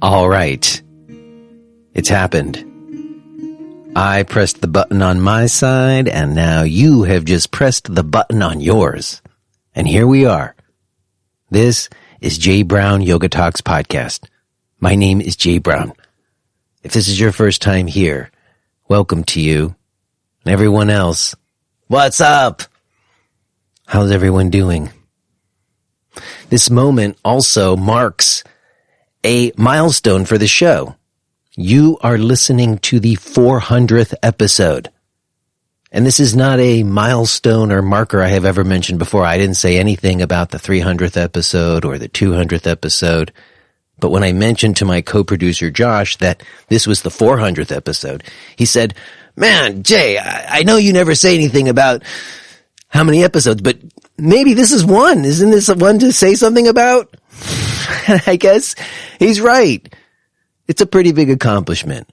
All right. It's happened. I pressed the button on my side, and now you have just pressed the button on yours. And here we are. This is Jay Brown Yoga Talks Podcast. My name is Jay Brown. If this is your first time here, welcome to you. And everyone else, what's up? How's everyone doing? This moment also marks a milestone for the show. You are listening to the 400th episode. And this is not a milestone or marker I have ever mentioned before. I didn't say anything about the 300th episode or the 200th episode. But when I mentioned to my co-producer Josh that this was the 400th episode, he said, "Man, Jay, I know you never say anything about how many episodes, but maybe this is one. Isn't this one to say something about?" I guess he's right. It's a pretty big accomplishment.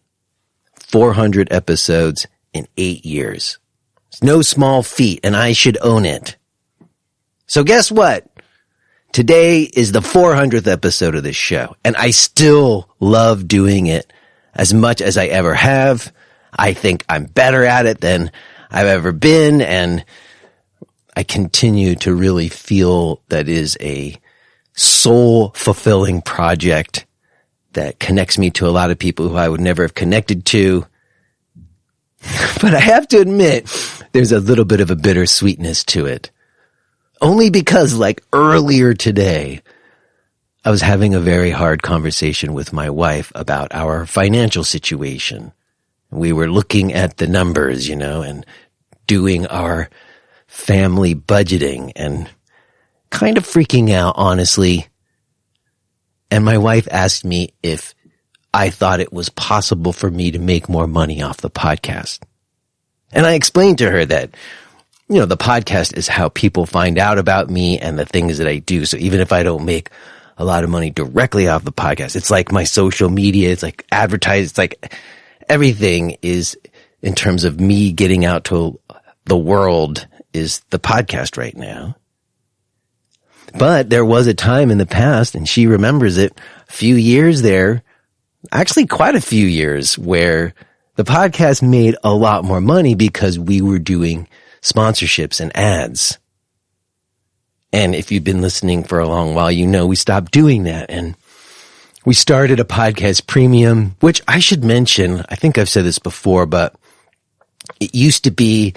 400 episodes in 8 years. It's no small feat, and I should own it. So guess what? Today is the 400th episode of this show, and I still love doing it as much as I ever have. I think I'm better at it than I've ever been, and I continue to really feel that is a soul-fulfilling project that connects me to a lot of people who I would never have connected to. But I have to admit, there's a little bit of a bittersweetness to it. Only because, like earlier today, I was having a very hard conversation with my wife about our financial situation. We were looking at the numbers, and doing our family budgeting and kind of freaking out, honestly. And my wife asked me if I thought it was possible for me to make more money off the podcast. And I explained to her that, the podcast is how people find out about me and the things that I do. So even if I don't make a lot of money directly off the podcast, it's like my social media, it's like advertising, it's like everything is in terms of me getting out to the world is the podcast right now. But there was a time in the past, and she remembers it, a few years there, actually quite a few years, where the podcast made a lot more money because we were doing sponsorships and ads. And if you've been listening for a long while, we stopped doing that. And we started a podcast premium, which I should mention, I think I've said this before, but it used to be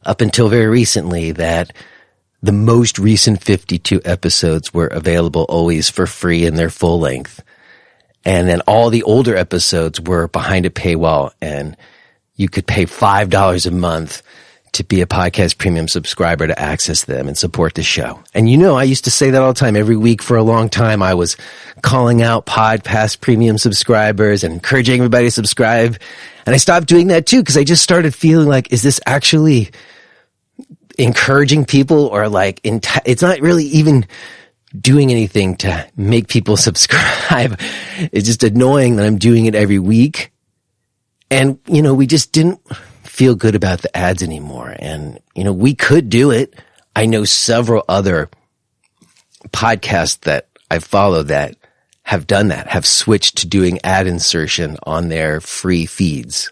up until very recently that the most recent 52 episodes were available always for free in their full length. And then all the older episodes were behind a paywall, and you could pay $5 a month to be a podcast premium subscriber to access them and support the show. And I used to say that all the time. Every week for a long time, I was calling out podcast premium subscribers and encouraging everybody to subscribe. And I stopped doing that too, because I just started feeling like, is this actually encouraging people, or like it's not really even doing anything to make people subscribe. It's just annoying that I'm doing it every week. And, we just didn't feel good about the ads anymore. And, we could do it. I know several other podcasts that I follow that have done that, have switched to doing ad insertion on their free feeds.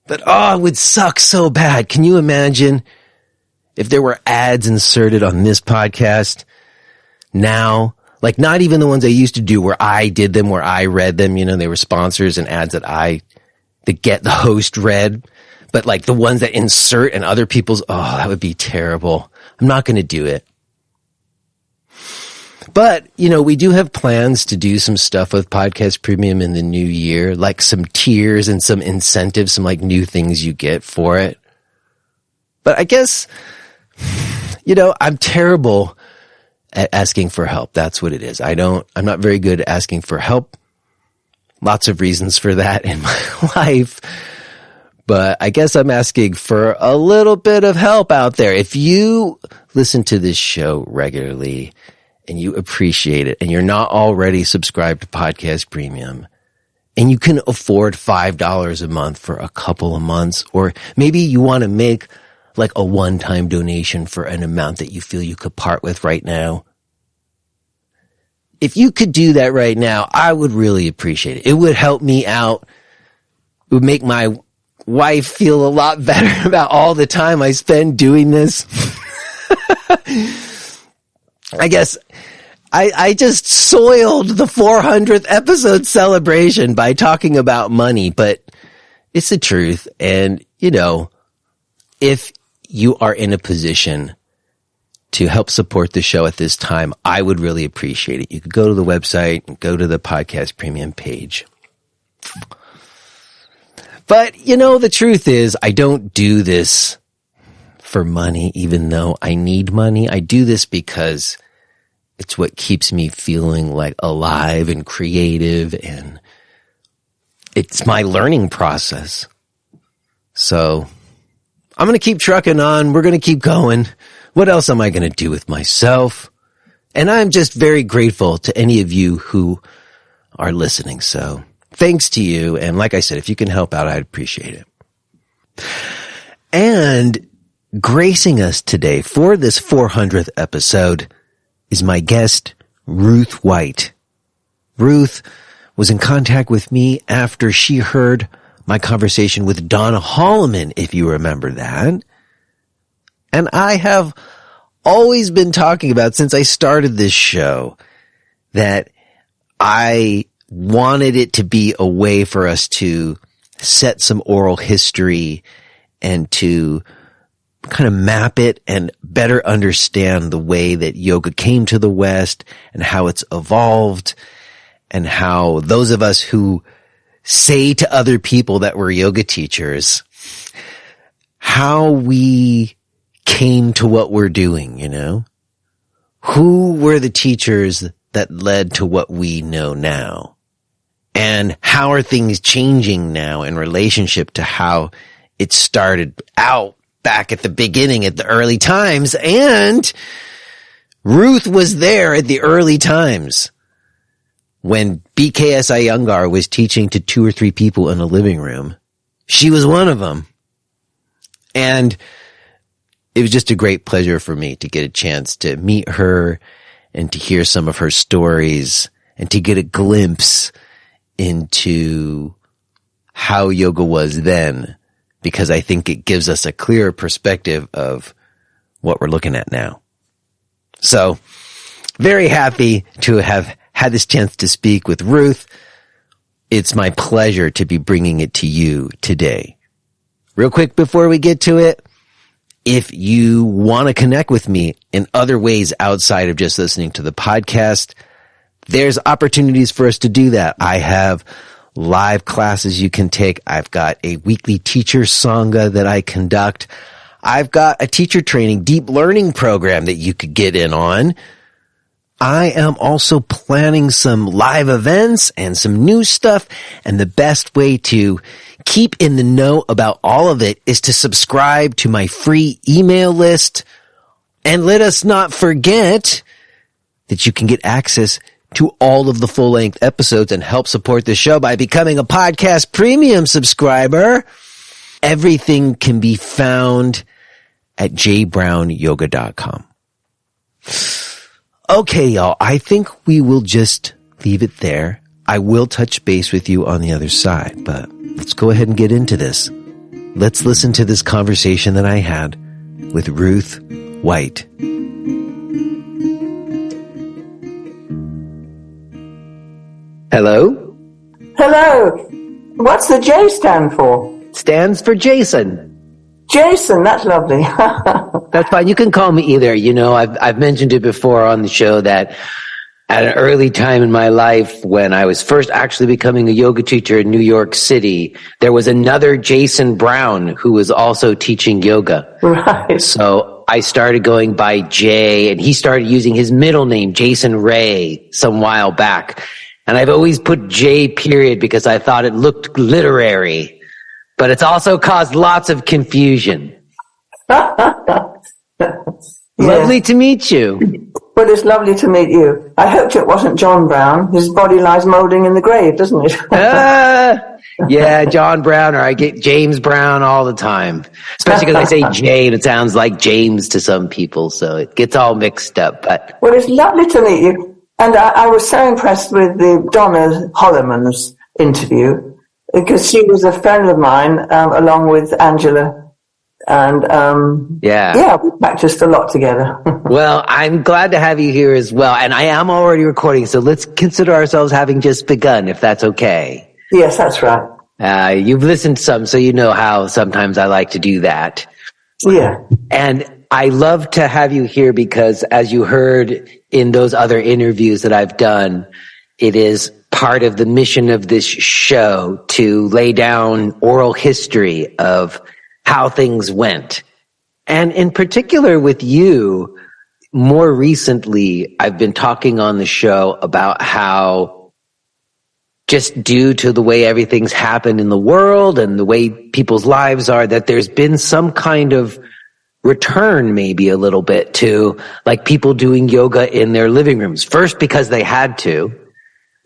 But, it would suck so bad. Can you imagine if there were ads inserted on this podcast now? Like, not even the ones I used to do where I did them, where I read them, they were sponsors and ads that get the host read. But like the ones that insert and other people's, that would be terrible. I'm not going to do it. But, we do have plans to do some stuff with Podcast Premium in the new year, like some tiers and some incentives, some like new things you get for it. But I guess, I'm terrible at asking for help. That's what it is. I'm not very good at asking for help. Lots of reasons for that in my life. But I guess I'm asking for a little bit of help out there. If you listen to this show regularly and you appreciate it and you're not already subscribed to Podcast Premium and you can afford $5 a month for a couple of months, or maybe you want to make like a one-time donation for an amount that you feel you could part with right now. If you could do that right now, I would really appreciate it. It would help me out. It would make my wife feel a lot better about all the time I spend doing this. I guess I just soiled the 400th episode celebration by talking about money, but it's the truth. And, you know, if you are in a position to help support the show at this time, I would really appreciate it. You could go to the website and go to the podcast premium page. But, you know, the truth is I don't do this for money, even though I need money. I do this because it's what keeps me feeling like alive and creative, and it's my learning process. So I'm going to keep trucking on. We're going to keep going. What else am I going to do with myself? And I'm just very grateful to any of you who are listening. So thanks to you. And like I said, if you can help out, I'd appreciate it. And gracing us today for this 400th episode is my guest, Ruth White. Ruth was in contact with me after she heard my conversation with Donna Holloman, if you remember that. And I have always been talking about, since I started this show, that I wanted it to be a way for us to set some oral history and to kind of map it and better understand the way that yoga came to the West and how it's evolved, and how those of us who say to other people that we're yoga teachers, how we came to what we're doing, you know? Who were the teachers that led to what we know now? And how are things changing now in relationship to how it started out back at the beginning, at the early times? And Ruth was there at the early times when BKS Iyengar was teaching to 2 or 3 people in a living room. She was one of them. And it was just a great pleasure for me to get a chance to meet her and to hear some of her stories and to get a glimpse into how yoga was then, because I think it gives us a clearer perspective of what we're looking at now. So, very happy to have had this chance to speak with Ruth. It's my pleasure to be bringing it to you today. Real quick before we get to it, if you want to connect with me in other ways outside of just listening to the podcast, there's opportunities for us to do that. I have live classes you can take. I've got a weekly teacher sangha that I conduct. I've got a teacher training, deep learning program that you could get in on. I am also planning some live events and some new stuff. And the best way to keep in the know about all of it is to subscribe to my free email list. And let us not forget that you can get access to all of the full-length episodes and help support the show by becoming a podcast premium subscriber. Everything can be found at jbrownyoga.com. Okay, y'all, I think we will just leave it there. I will touch base with you on the other side, but let's go ahead and get into this. Let's listen to this conversation that I had with Ruth White. Hello? Hello. What's the J stand for? Stands for Jason. Jason, that's lovely. That's fine. You can call me either. You know, I've mentioned it before on the show that at an early time in my life, when I was first actually becoming a yoga teacher in New York City, there was another Jason Brown who was also teaching yoga. Right. So I started going by Jay, and he started using his middle name, Jason Ray, some while back. And I've always put J period because I thought it looked literary, but it's also caused lots of confusion. Lovely to meet you. Well, it's lovely to meet you. I hoped it wasn't John Brown. His body lies mouldering in the grave, doesn't it? Yeah, John Brown, or I get James Brown all the time. Especially because I say Jay and it sounds like James to some people, so it gets all mixed up. But well, it's lovely to meet you. And I was so impressed with the Donna Holloman's interview because she was a friend of mine, along with Angela. And we practiced a lot together. Well, I'm glad to have you here as well. And I am already recording, so let's consider ourselves having just begun, if that's okay. Yes, that's right. You've listened some, so you know how sometimes I like to do that. Yeah. And I love to have you here because, as you heard in those other interviews that I've done, it is part of the mission of this show to lay down oral history of how things went. And in particular with you, more recently, I've been talking on the show about how, just due to the way everything's happened in the world and the way people's lives are, that there's been some kind of return, maybe a little bit, to like people doing yoga in their living rooms. First, because they had to,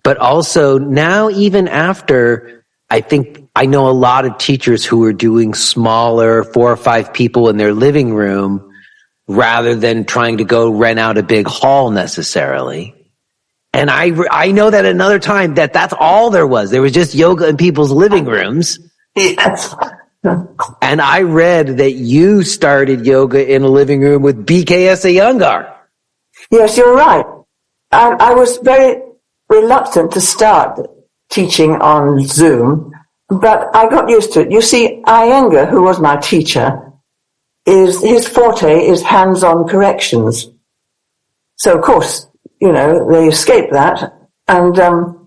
but also now, even after, I know a lot of teachers who are doing smaller 4 or 5 people in their living room rather than trying to go rent out a big hall necessarily. And I know that another time that's all there was. There was just yoga in people's living rooms. Yes. And I read that you started yoga in a living room with BKS Iyengar. Yes, you're right. I was very reluctant to start teaching on Zoom, but I got used to it. You see, Iyengar, who was my teacher, his forte is hands-on corrections. So, of course, they escape that. And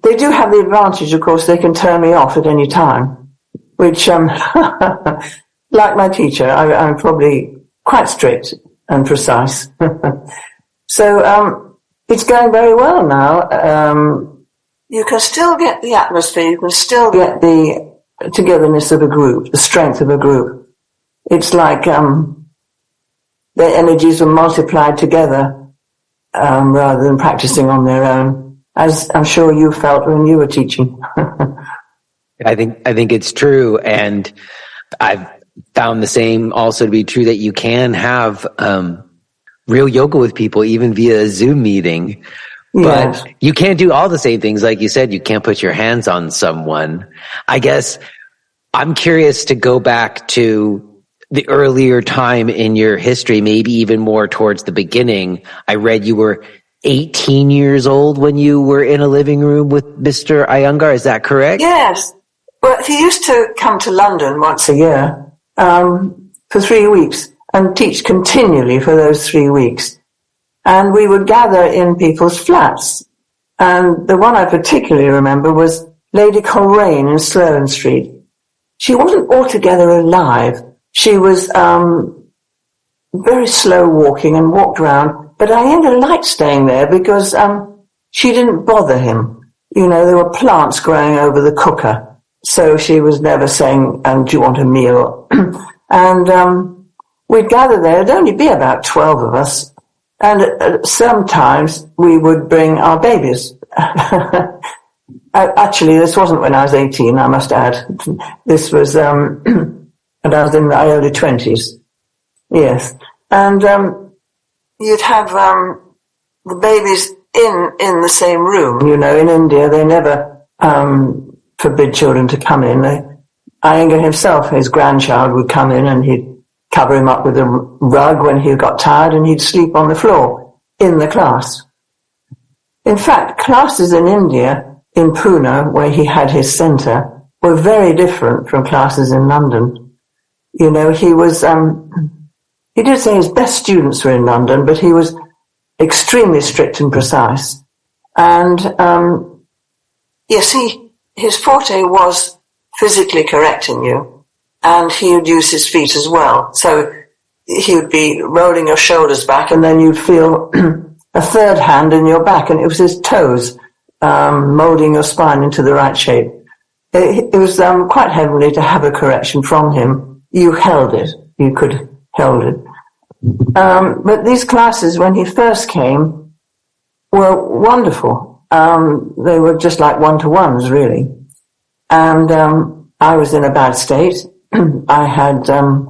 they do have the advantage, of course, they can turn me off at any time, which, like my teacher, I'm probably quite strict and precise. So it's going very well now. You can still get the atmosphere, you can still get the togetherness of a group, the strength of a group. It's like their energies are multiplied together rather than practicing on their own, as I'm sure you felt when you were teaching. I think it's true, and I've found the same also to be true, that you can have real yoga with people even via a Zoom meeting. Yes. But you can't do all the same things. Like you said, you can't put your hands on someone. I guess I'm curious to go back to the earlier time in your history, maybe even more towards the beginning. I read you were 18 years old when you were in a living room with Mr. Iyengar. Is that correct? Yes. Well, he used to come to London once a year for 3 weeks and teach continually for those 3 weeks. And we would gather in people's flats. And the one I particularly remember was Lady Coleraine in Sloane Street. She wasn't altogether alive. She was very slow walking and walked around. But Iyengar liked staying there because she didn't bother him. There were plants growing over the cooker. So she was never saying, do you want a meal? And we'd gather there. It'd only be about 12 of us. And sometimes we would bring our babies. Actually, this wasn't when I was 18, I must add. This was when I was in my early 20s. Yes. And you'd have the babies in the same room. In India, they never forbid children to come in. Iyengar himself, his grandchild, would come in and he'd cover him up with a rug when he got tired, and he'd sleep on the floor in the class. In fact, classes in India, in Pune, where he had his centre, were very different from classes in London. He was, he did say his best students were in London, but he was extremely strict and precise. And, yes, his forte was physically correcting you. And he would use his feet as well. So he would be rolling your shoulders back, and then you'd feel a third hand in your back, and it was his toes molding your spine into the right shape. It was quite heavenly to have a correction from him. You held it. You could hold it. But these classes, when he first came, were wonderful. They were just like one-to-ones, really. And I was in a bad state. I had a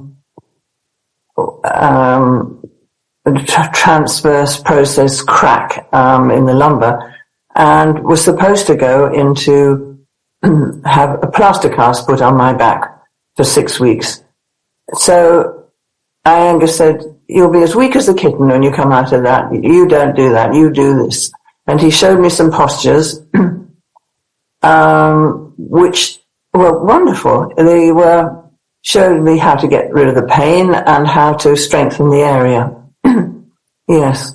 transverse process crack in the lumbar, and was supposed to go into have a plaster cast put on my back for 6 weeks. So Iyengar said, "You'll be as weak as a kitten when you come out of that. You don't do that. You do this." And he showed me some postures, which were wonderful. They showed me how to get rid of the pain and how to strengthen the area. Yes.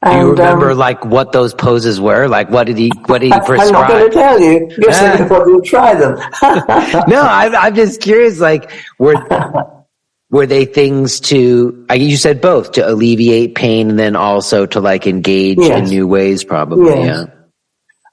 Do you remember what those poses were? Like what did he prescribe? I'm not going to tell you. Yes, before you try them. No, I'm just curious. Were they things to? You said both, to alleviate pain and then also to engage in new ways, probably. Yes. Yeah.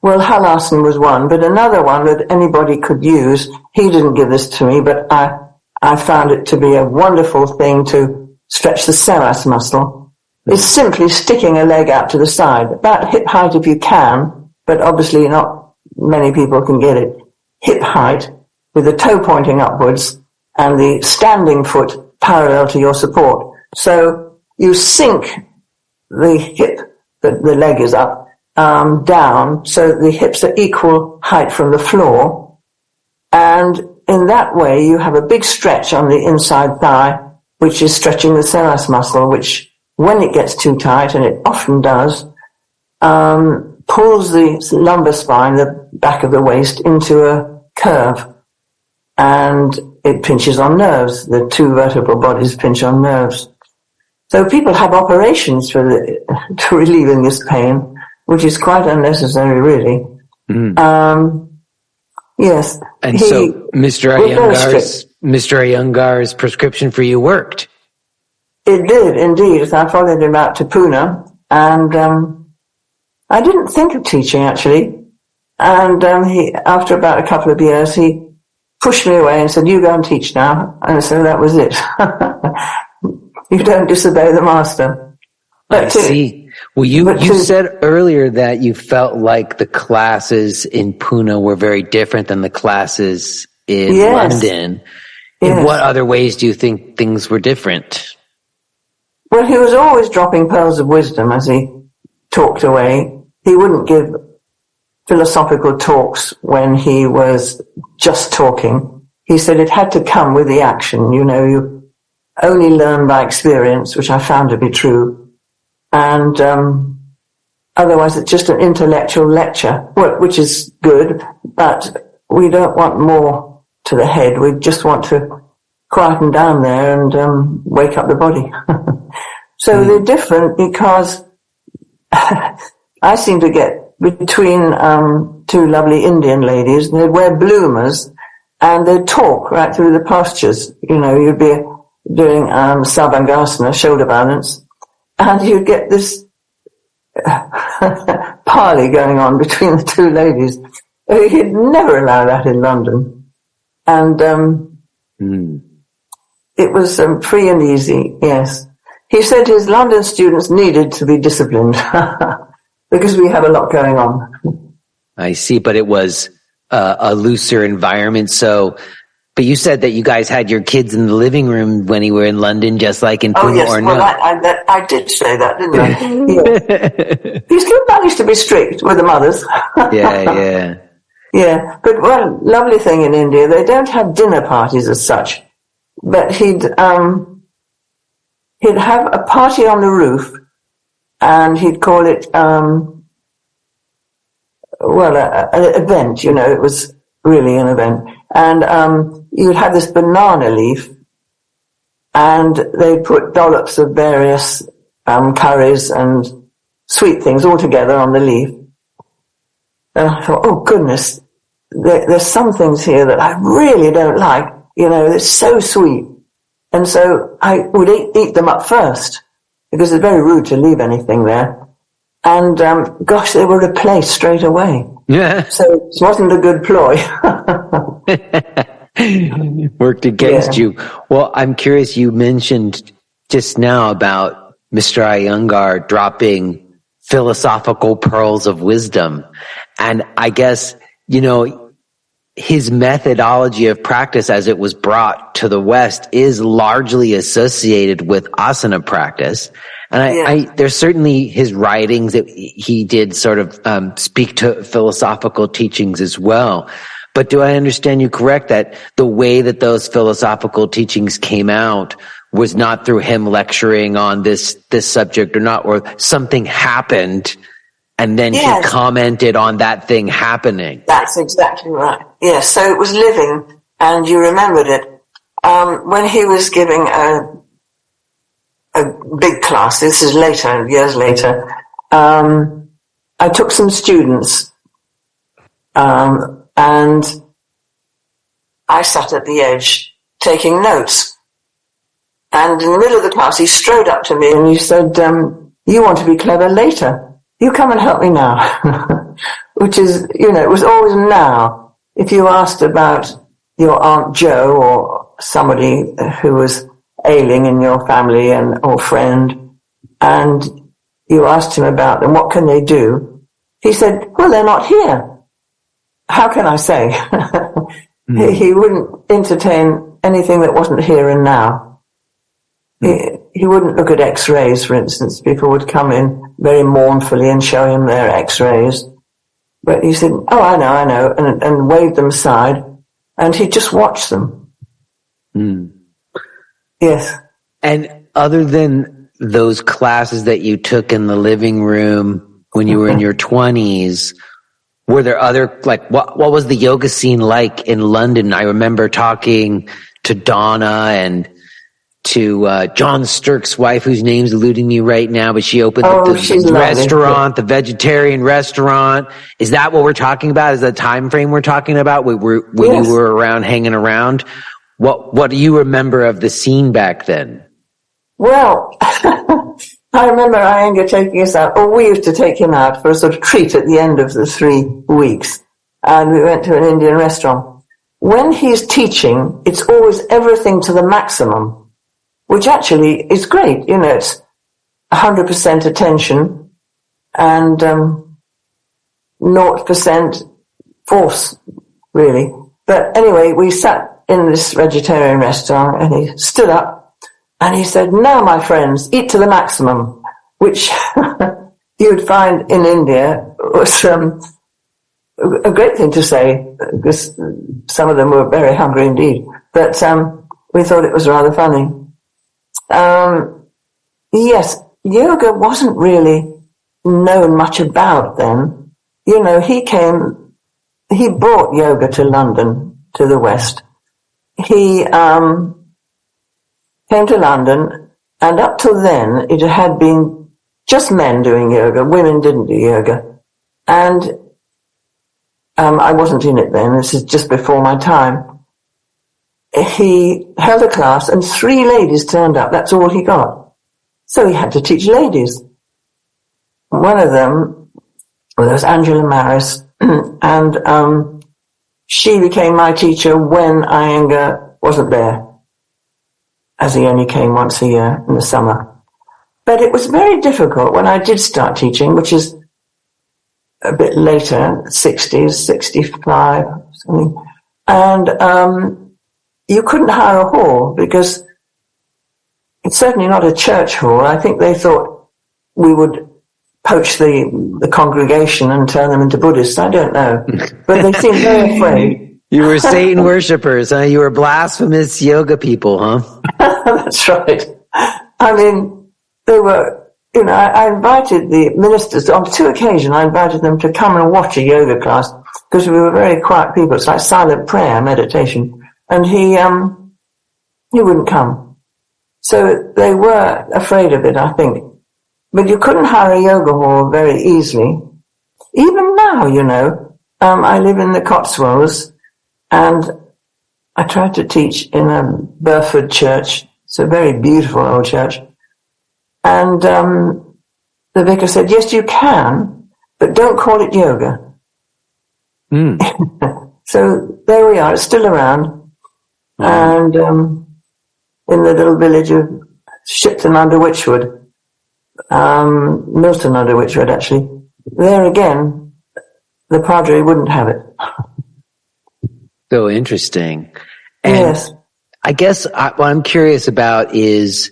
Well, halasana was one, but another one that anybody could use. He didn't give this to me, but I found it to be a wonderful thing to stretch the psoas muscle. It's simply sticking a leg out to the side, about hip height if you can, but obviously not many people can get it. Hip height, with the toe pointing upwards and the standing foot parallel to your support. So you sink the hip, the leg is up, down, so the hips are equal height from the floor. And in that way, you have a big stretch on the inside thigh, which is stretching the psoas muscle, which when it gets too tight, and it often does, pulls the lumbar spine, the back of the waist, into a curve. And it pinches on nerves. The two vertebral bodies pinch on nerves. So people have operations to relieving this pain, which is quite unnecessary, really. Mm. Yes. And so Mr. Iyengar's prescription for you worked. It did, indeed. I followed him out to Pune, and I didn't think of teaching, actually. And after about a couple of years, he pushed me away and said, "You go and teach now." And so that was it. You don't disobey the master. I see. Well, you said earlier that you felt like the classes in Pune were very different than the classes in London. In what other ways do you think things were different? Well, he was always dropping pearls of wisdom as he talked away. He wouldn't give philosophical talks when he was just talking. He said it had to come with the action. You only learn by experience, which I found to be true. And otherwise it's just an intellectual lecture, which is good, but we don't want more to the head. We just want to quieten down there and wake up the body. So they're different because I seem to get between two lovely Indian ladies. They'd wear bloomers and they'd talk right through the postures. You'd be doing Sabangasana, shoulder balance, and you'd get this parley going on between the two ladies. He'd never allow that in London. And it was free and easy, yes. He said his London students needed to be disciplined because we have a lot going on. I see, but it was a looser environment. So, but you said that you guys had your kids in the living room when you were in London, just like in Pune, yes. or well, no? I did say that, didn't I? Yeah. He still managed to be strict with the mothers. Yeah. Yeah, but one lovely thing in India, they don't have dinner parties as such, but he'd have a party on the roof, and he'd call it, an event, it was really an event. And you'd have this banana leaf, and they'd put dollops of various curries and sweet things all together on the leaf. And I thought, oh goodness, there's some things here that I really don't like, they're so sweet. And so I would eat them up first, because it's very rude to leave anything there. And, they were replaced straight away. Yeah. So it wasn't a good ploy. Worked against you. Well, I'm curious, you mentioned just now about Mr. Iyengar dropping philosophical pearls of wisdom. And I guess, his methodology of practice as it was brought to the West is largely associated with asana practice. And there's certainly his writings that he did sort of speak to philosophical teachings as well. But do I understand you correct that the way that those philosophical teachings came out was not through him lecturing on this subject or something happened and then he commented on that thing happening? That's exactly right. Yes, so it was living and you remembered it. When he was giving a big class, this is later, years later, I took some students and I sat at the edge taking notes. And in the middle of the class, he strode up to me and he said, you want to be clever later. You come and help me now. Which is, it was always now. If you asked about your Aunt Jo or somebody who was ailing in your family or friend, and you asked him about them, what can they do? He said, well, they're not here. How can I say? He wouldn't entertain anything that wasn't here and now. He wouldn't look at X-rays, for instance. People would come in very mournfully and show him their X-rays. But he said, oh, I know, and waved them aside, and he'd just watch them. Yes. And other than those classes that you took in the living room when you were in your 20s, were there other, what was the yoga scene like in London? I remember talking to Donna and to John Stirk's wife, whose name's eluding me right now, but she opened the restaurant, the vegetarian restaurant. Is that what we're talking about? Is that time frame we're talking about when you were around, hanging around? What do you remember of the scene back then? Well, I remember Iyengar taking us out, or we used to take him out for a sort of treat at the end of the 3 weeks. And we went to an Indian restaurant. When he's teaching, it's always everything to the maximum, which actually is great. It's 100% attention and 0% force, really. But anyway, we sat in this vegetarian restaurant and he stood up and he said, now, my friends, eat to the maximum, which you'd find in India was a great thing to say, because some of them were very hungry indeed. But we thought it was rather funny. Yes, yoga wasn't really known much about then. He brought yoga to London, to the West. He came to London, and up till then it had been just men doing yoga. Women didn't do yoga. And I wasn't in it then. This is just before my time. He held a class and 3 ladies turned up. That's all he got. So he had to teach ladies. One of them, there was Angela Maris, and she became my teacher when Iyengar wasn't there, as he only came once a year in the summer. But it was very difficult when I did start teaching, which is a bit later, 60s, 65, something. And you couldn't hire a hall because it's certainly not a church hall. I think they thought we would poach the congregation and turn them into Buddhists. I don't know. But they seemed very afraid. You were Satan worshippers, huh? You were blasphemous yoga people, huh? That's right. I mean, they were, I invited the ministers on 2 occasions. I invited them to come and watch a yoga class because we were very quiet people. It's like silent prayer, meditation. And he wouldn't come. So they were afraid of it, I think. But you couldn't hire a yoga hall very easily. Even now, I live in the Cotswolds and I tried to teach in a Burford church. It's a very beautiful old church. And the vicar said, yes, you can, but don't call it yoga. So there we are. It's still around. And in the little village of Shipton under Wychwood, Milton under Wychwood, actually, there again, the padre wouldn't have it. So interesting. And Yes. I guess what I'm curious about is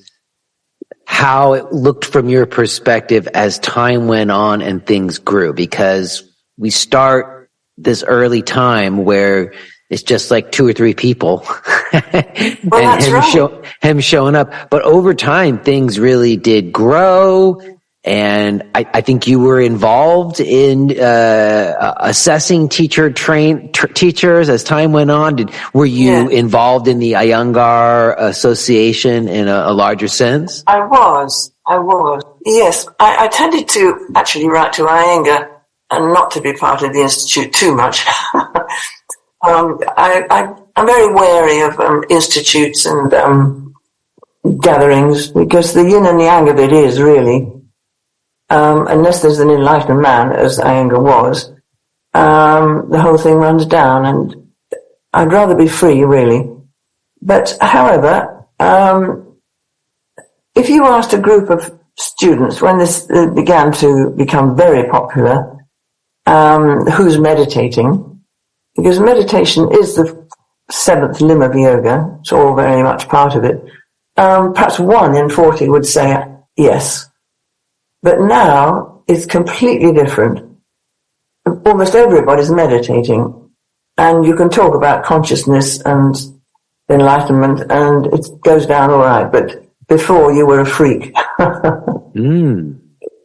how it looked from your perspective as time went on and things grew, because we start this early time where it's just like 2 or 3 people Well, and that's right. him showing up. But over time, things really did grow. And I think you were involved in assessing teachers as time went on. Were you involved in the Iyengar Association in a larger sense? I was. Yes, I tended to actually write to Iyengar and not to be part of the Institute too much. I'm very wary of institutes and gatherings, because the yin and yang of it is really, unless there's an enlightened man, as Iyengar was, the whole thing runs down, and I'd rather be free, really. But, however, if you asked a group of students when this began to become very popular, who's meditating, because meditation is the 7th limb of yoga, it's all very much part of it, perhaps 1 in 40 would say yes. But now it's completely different. Almost everybody's meditating, and you can talk about consciousness and enlightenment, and it goes down all right, but before you were a freak.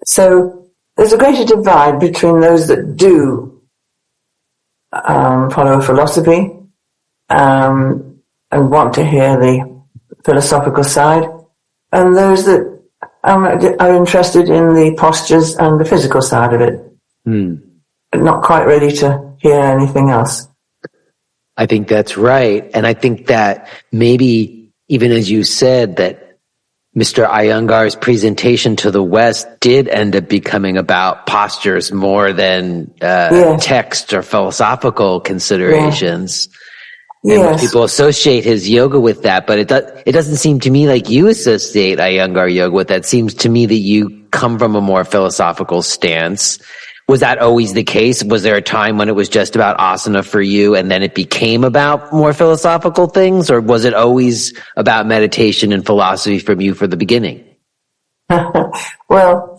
So there's a greater divide between those that do follow philosophy and want to hear the philosophical side, and those that are interested in the postures and the physical side of it, but not quite ready to hear anything else. I think that's right. And I think that maybe, even as you said, that Mr. Iyengar's presentation to the West did end up becoming about postures more than text or philosophical considerations. And people associate his yoga with that, but it doesn't seem to me like you associate Iyengar yoga with that. It seems to me that you come from a more philosophical stance. Was that always the case? Was there a time when it was just about asana for you and then it became about more philosophical things? Or was it always about meditation and philosophy from you for the beginning? Well,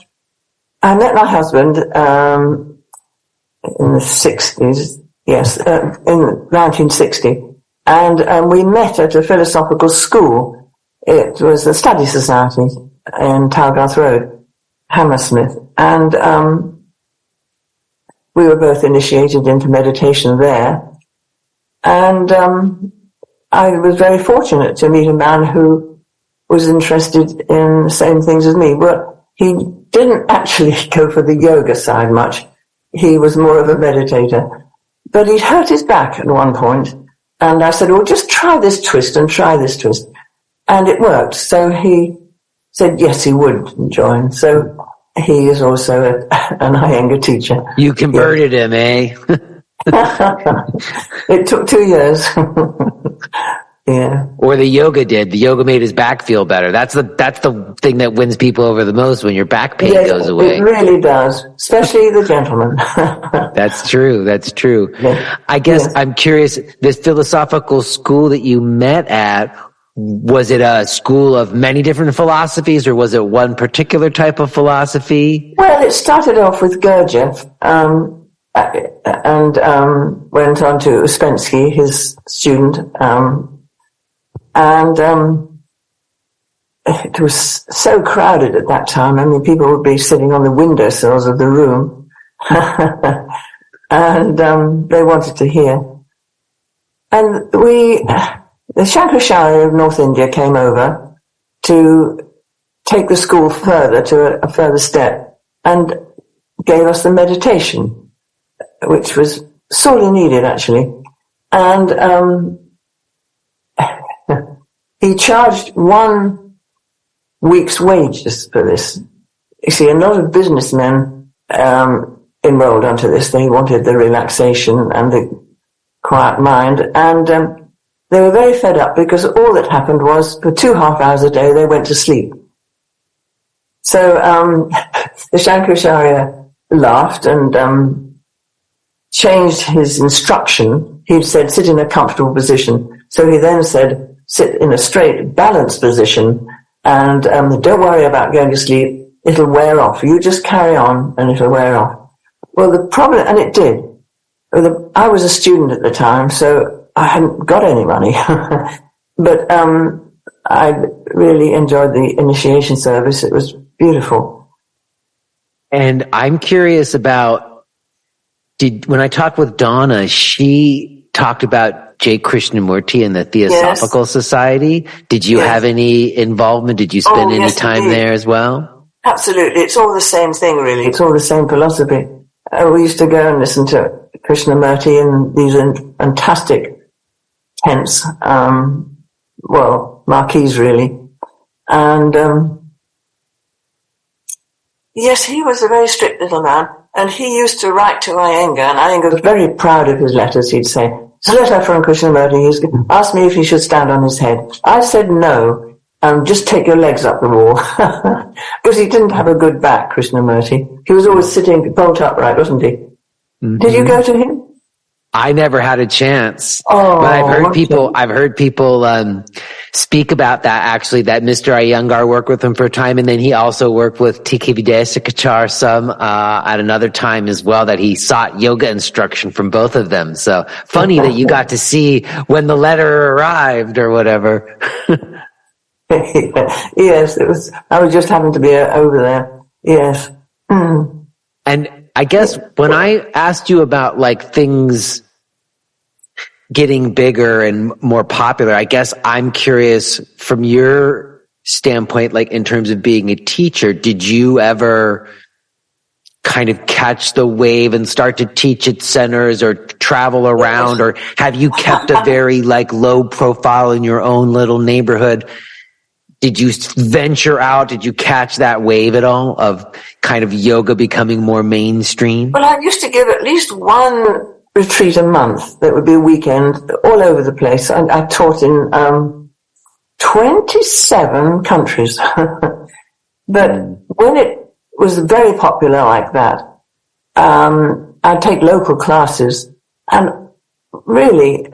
I met my husband in the 60s, in 1960, and we met at a philosophical school. It was a study society in Talgarth Road, Hammersmith, and we were both initiated into meditation there, and I was very fortunate to meet a man who was interested in the same things as me. Well, he didn't actually go for the yoga side much. He was more of a meditator. But he'd hurt his back at one point, and I said, well, just try this twist and try this twist. And it worked. So he said yes, he would join. So he is also an Iyengar teacher. You converted him, eh? It took 2 years. Yeah. Or the yoga did. The yoga made his back feel better. That's the thing that wins people over the most, when your back pain goes away. It really does, especially the gentlemen. That's true. Yeah. I guess I'm curious, this philosophical school that you met at, was it a school of many different philosophies, or was it one particular type of philosophy? Well, it started off with Gurdjieff, and went on to Ouspensky, his student, and it was so crowded at that time. I mean, people would be sitting on the windowsills of the room, and they wanted to hear. And the Shankaracharya of North India came over to take the school further, to a further step, and gave us the meditation, which was sorely needed, actually. And he charged 1 week's wages for this. You see, a lot of businessmen enrolled onto this. They wanted the relaxation and the quiet mind, and they were very fed up, because all that happened was, for 2 half-hours a day, they went to sleep. So the Shankaracharya laughed and changed his instruction. he'd said, sit in a comfortable position. So he then said, sit in a straight, balanced position, and don't worry about going to sleep. It'll wear off. You just carry on, and it'll wear off. Well, the problem, and it did. I was a student at the time, so I hadn't got any money. But I really enjoyed the initiation service. It was beautiful. And I'm curious about, when I talked with Donna, she talked about J. Krishnamurti and the Theosophical Society. Did you have any involvement? Did you spend any time there as well? Absolutely. It's all the same thing, really. It's all the same philosophy. We used to go and listen to Krishnamurti in these fantastic tents, marquees, really. And yes, he was a very strict little man, and he used to write to Iyengar, and Iyengar was very proud of his letters. He'd say, it's a letter from Krishnamurti. He asked me if he should stand on his head. I said no. Just take your legs up the wall. Because he didn't have a good back, Krishnamurti. He was always sitting bolt upright, wasn't he? Mm-hmm. Did you go to him? I never had a chance. But I've heard people speak about that, actually, that Mr. Iyengar worked with him for a time, and then he also worked with T.K. Vidyasakachar some at another time as well, that he sought yoga instruction from both of them. So funny that you got to see when the letter arrived or whatever. Yes, it was. I was just happened to be over there. Yes. Mm. And I guess when I asked you about like things getting bigger and more popular, I guess I'm curious from your standpoint, like in terms of being a teacher, did you ever kind of catch the wave and start to teach at centers or travel around, or have you kept a very like low profile in your own little neighborhood? Did you venture out? Did you catch that wave at all of kind of yoga becoming more mainstream? Well, I used to give at least one retreat a month. That would be a weekend all over the place. I taught in 27 countries. But when it was very popular like that, I'd take local classes, and really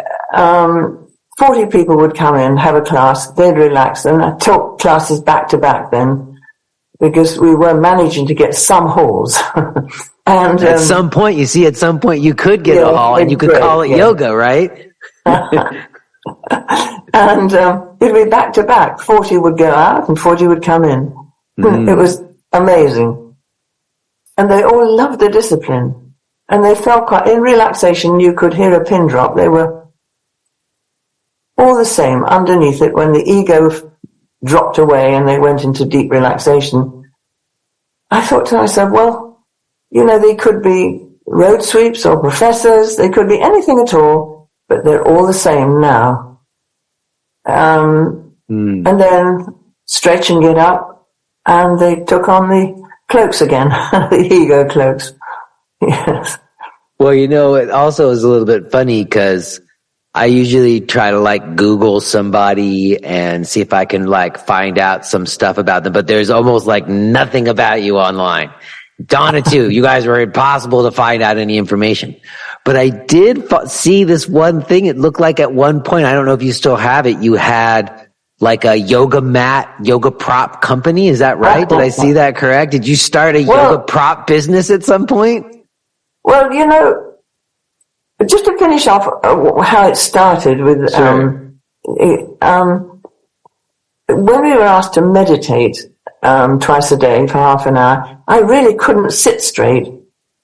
40 people would come in, have a class, they'd relax, and I taught classes back to back then, because we were managing to get some halls. And at some point you could get a hall, and you could call it yoga, right? And it'd be back to back. 40 would go out and 40 would come in. It was amazing. And they all loved the discipline. And they felt quite, in relaxation, you could hear a pin drop. They were all the same underneath it. When the ego dropped away and they went into deep relaxation, I thought to myself, well, they could be road sweeps or professors, they could be anything at all, but they're all the same now. And then stretch and get up, and they took on the cloaks again, the ego cloaks. Yes. Well, it also is a little bit funny, because I usually try to like Google somebody and see if I can like find out some stuff about them, but there's almost like nothing about you online. Donna too, you guys were impossible to find out any information. But I did see this one thing. It looked like at one point, I don't know if you still have it, you had like a yoga mat, yoga prop company. Is that right? Did I see that correct? Did you start a yoga prop business at some point? Well, just to finish off how it started with, when we were asked to meditate twice a day for half an hour, I really couldn't sit straight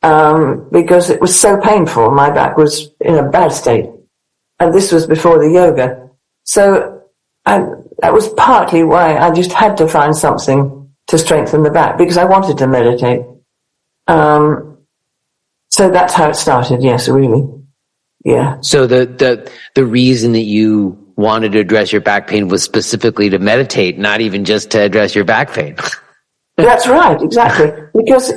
because it was so painful. My back was in a bad state, and this was before the yoga. So that was partly why I just had to find something to strengthen the back, because I wanted to meditate. So that's how it started. Yes, really. Yeah. So the reason that you wanted to address your back pain was specifically to meditate, not even just to address your back pain. That's right, exactly. Because,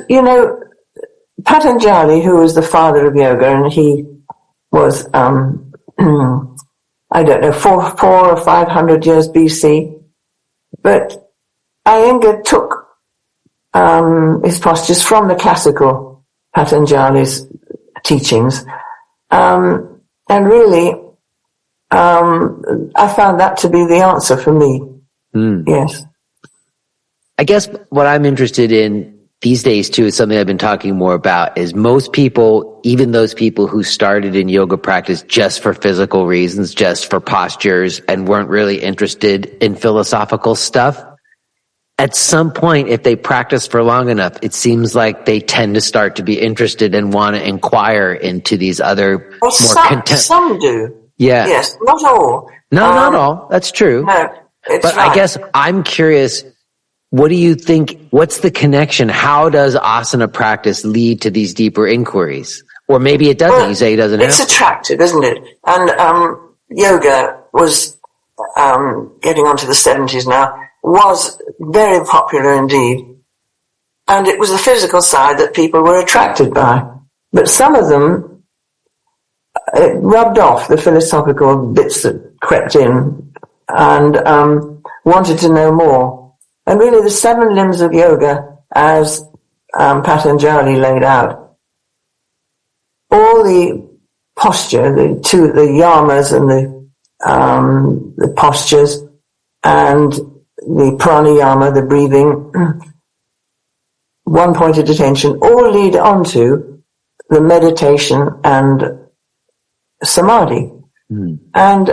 Patanjali, who was the father of yoga, and he was, 400 or 500 years BC. But Iyengar took his postures from the classical Patanjali's teachings. And really, I found that to be the answer for me. Yes. I guess what I'm interested in these days too is something I've been talking more about is most people, even those people who started in yoga practice just for physical reasons, just for postures and weren't really interested in philosophical stuff. At some point, if they practice for long enough, it seems like they tend to start to be interested and want to inquire into these other Some do. Yeah. Yes, not all. No, not all. That's true. No, it's but right. I guess I'm curious, what do you think, what's the connection? How does asana practice lead to these deeper inquiries? Or maybe it doesn't. You say it doesn't have to. It's attractive, isn't it? And yoga was getting on to the 70s now, was very popular indeed. And it was the physical side that people were attracted by. But some of them, it rubbed off the philosophical bits that crept in and wanted to know more. And really the 7 limbs of yoga, as Patanjali laid out, all the posture, the yamas and the postures and the pranayama, the breathing, one-pointed attention, all lead on to the meditation and samadhi. And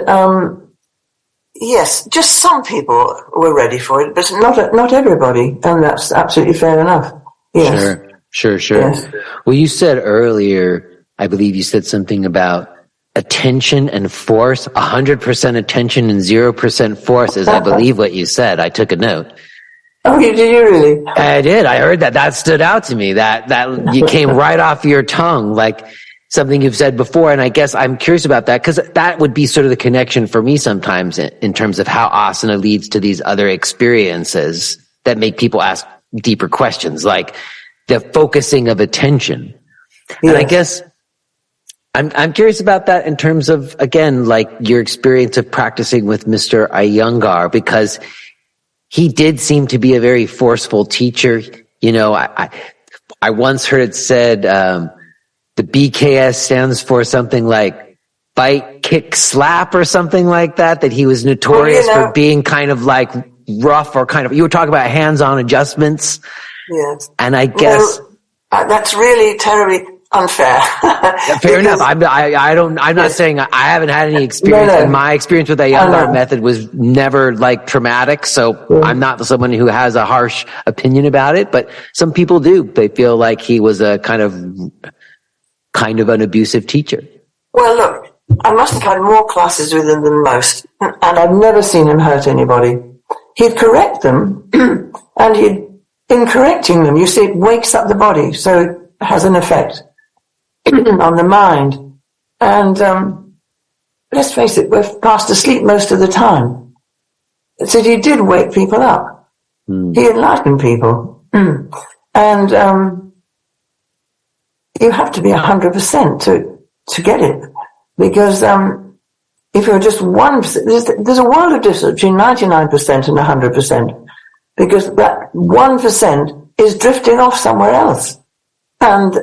yes, just some people were ready for it, but not everybody, and that's absolutely fair enough. Yes. Sure. Yes. Well, you said earlier, I believe you said something about attention and force, 100% attention and 0% force is, I believe, what you said. I took a note. Oh, did you really? I did. I heard that. That stood out to me. That you came right off your tongue, like something you've said before. And I guess I'm curious about that because that would be sort of the connection for me sometimes in terms of how asana leads to these other experiences that make people ask deeper questions, like the focusing of attention. Yes. And I guess I'm curious about that in terms of, again, like your experience of practicing with Mr. Iyengar, because he did seem to be a very forceful teacher. You know, I once heard it said, the BKS stands for something like bite, kick, slap or something like that he was notorious for being kind of like rough or kind of, you were talking about hands-on adjustments. Yes. And I guess that's really terribly unfair. Fair enough. I'm not saying I haven't had any experience, and my experience with the Iyengar method was never like traumatic. So I'm not someone who has a harsh opinion about it, but some people do. They feel like he was a kind of an abusive teacher. Well, look, I must have had more classes with him than most, and I've never seen him hurt anybody. He'd correct them, and in correcting them, you see, it wakes up the body, so it has an effect on the mind. And let's face it, we're fast asleep most of the time. So he did wake people up. He enlightened people. And you have to be 100% to get it. Because if you're just 1%, there's a world of difference between 99% and 100%. Because that 1% is drifting off somewhere else. And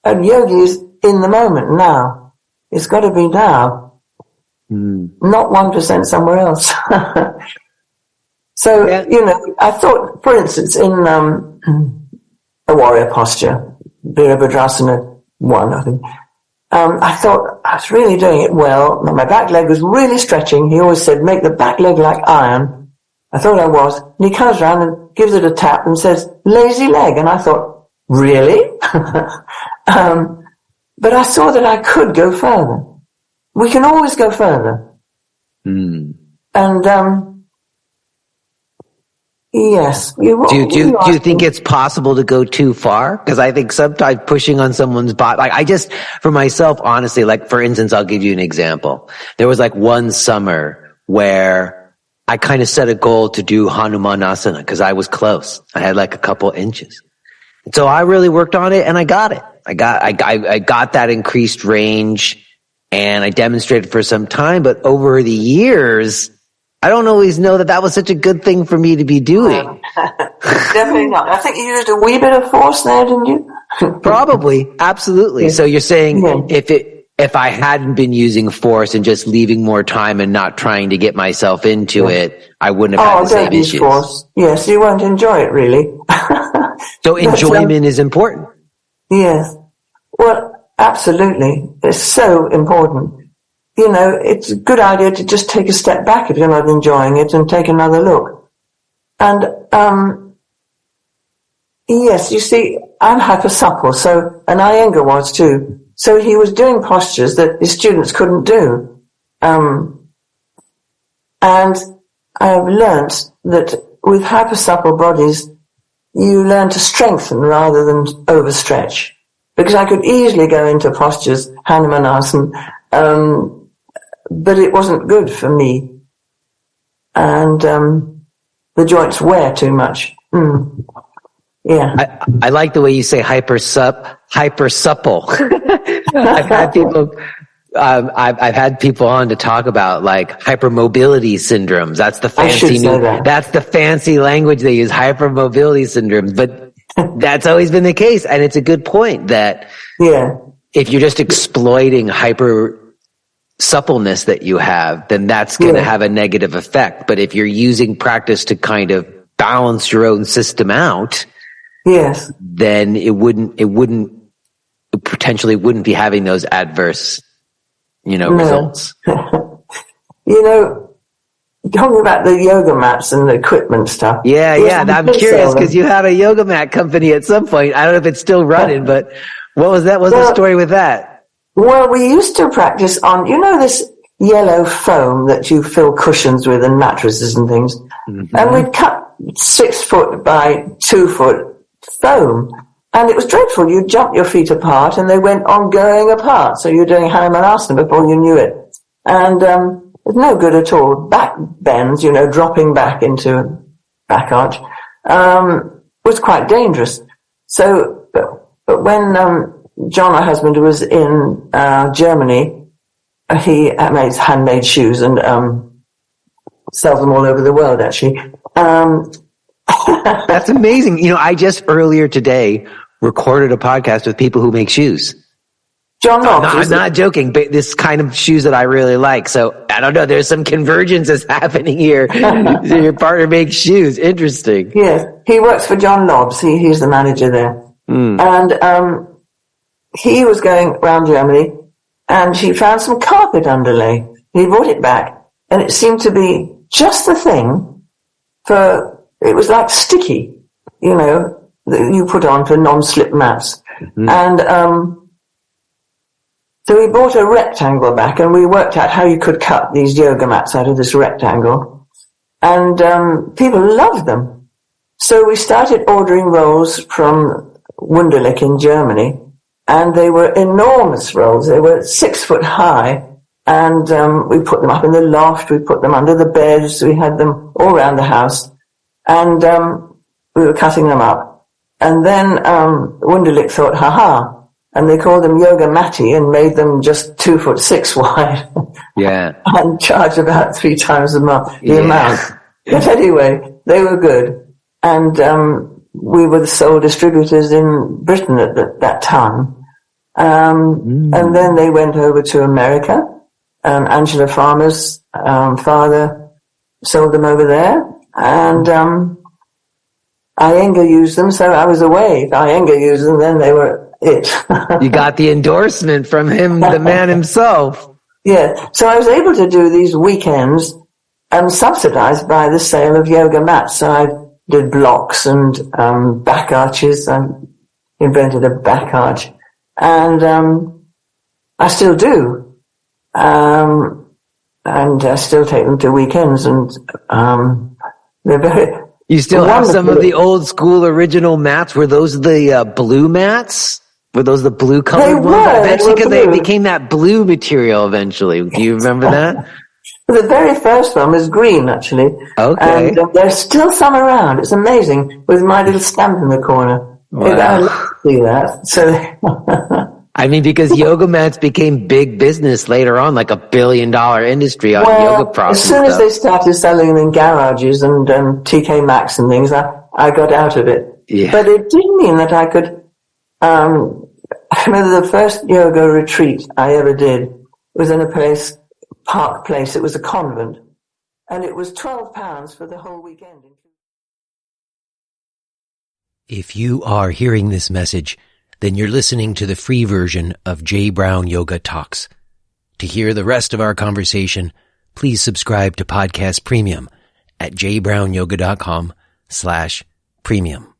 yogi is in the moment now. It's got to be now. Not 1% somewhere else. So, I thought, for instance, in a warrior posture, Virabhadrasana 1, I think, I thought I was really doing it well. My back leg was really stretching. He always said, make the back leg like iron. I thought I was. And he comes around and gives it a tap and says, lazy leg. And I thought, really? But I saw that I could go further. We can always go further. And, yes. Do you think it's possible to go too far? Because I think sometimes pushing on someone's body, like I just, for myself, honestly, like for instance, I'll give you an example. There was like one summer where I kind of set a goal to do Hanumanasana because I was close. I had like a couple inches. And so I really worked on it and I got it. I got that increased range and I demonstrated for some time, but over the years, I don't always know that was such a good thing for me to be doing. Definitely not. I think you used a wee bit of force there, didn't you? Probably. Absolutely. Yeah. So you're saying if I hadn't been using force and just leaving more time and not trying to get myself into it, I wouldn't have had the same issues. Force. Yes, you won't enjoy it really. So enjoyment is important. Yes. Well, absolutely. It's so important. You know, it's a good idea to just take a step back if you're not enjoying it and take another look. And, yes, you see, I'm hypersupple, and Iyengar was too. So he was doing postures that his students couldn't do. And I've learnt that with hypersupple bodies, you learn to strengthen rather than overstretch. Because I could easily go into postures, Hanumanasana, but it wasn't good for me. And the joints wear too much. Yeah. I like the way you say hypersupple. I've had people I've had people on to talk about like hypermobility syndromes. That's the fancy that's the fancy language they use, hypermobility syndromes. But that's always been the case, and it's a good point that if you're just exploiting hyper suppleness that you have, then that's going to have a negative effect. But if you're using practice to kind of balance your own system out, then it potentially wouldn't be having those adverse, results. Talking about the yoga mats and the equipment stuff. Yeah. I'm curious because you had a yoga mat company at some point. I don't know if it's still running, but what was that? What's the story with that? Well, we used to practice on, this yellow foam that you fill cushions with and mattresses and things. Mm-hmm. And we'd cut 6 foot by 2 foot foam. And it was dreadful. You'd jump your feet apart and they went on going apart. So you're doing Hanumanasana before you knew it. And, it's no good at all. Back bends, dropping back into back arch, was quite dangerous. So, but when, John, my husband, was in, Germany, he makes handmade shoes and, sells them all over the world, actually. That's amazing. I just earlier today recorded a podcast with people who make shoes. John Knox. I'm not joking, but this kind of shoes that I really like. So I don't know. There's some convergences happening here. Your partner makes shoes. Interesting. Yes. He works for John Lobbs. He's the manager there. And, he was going around Germany and he found some carpet underlay. He brought it back and it seemed to be just the thing it was like sticky, that you put on for non-slip mats. Mm-hmm. And, so we bought a rectangle back and we worked out how you could cut these yoga mats out of this rectangle. And people loved them. So we started ordering rolls from Wunderlich in Germany. And they were enormous rolls. They were 6 foot high. And we put them up in the loft. We put them under the beds. We had them all around the house. And we were cutting them up. And then Wunderlich thought, ha-ha. And they called them yoga matti and made them just 2'6" wide. Yeah. And charged about 3 times the amount. But anyway, they were good. And we were the sole distributors in Britain at that time. And then they went over to America. Angela Farmer's father sold them over there. And Iyengar used them, so I was away. If Iyengar used them, then they were it. You got the endorsement from him, the man himself. Yeah. So I was able to do these weekends subsidized by the sale of yoga mats. So I did blocks and back arches. I invented a back arch. And I still do. And I still take them to weekends and they're very... You still have some of the old school original mats? Were those the blue mats? Were those the blue colored ones? Eventually, because they became that blue material eventually. Do you remember that? The very first one was green, actually. Okay. And there's still some around. It's amazing, with my little stamp in the corner. Wow. I love to see that. So, I mean, because yoga mats became big business later on, like $1 billion industry on yoga products. As soon as they started selling them in garages and TK Maxx and things, I got out of it. Yeah. But it did mean that I could I remember the first yoga retreat I ever did was in a place, Park Place. It was a convent. And it was £12 for the whole weekend. If you are hearing this message, then you're listening to the free version of J. Brown Yoga Talks. To hear the rest of our conversation, please subscribe to Podcast Premium at jbrownyoga.com/premium.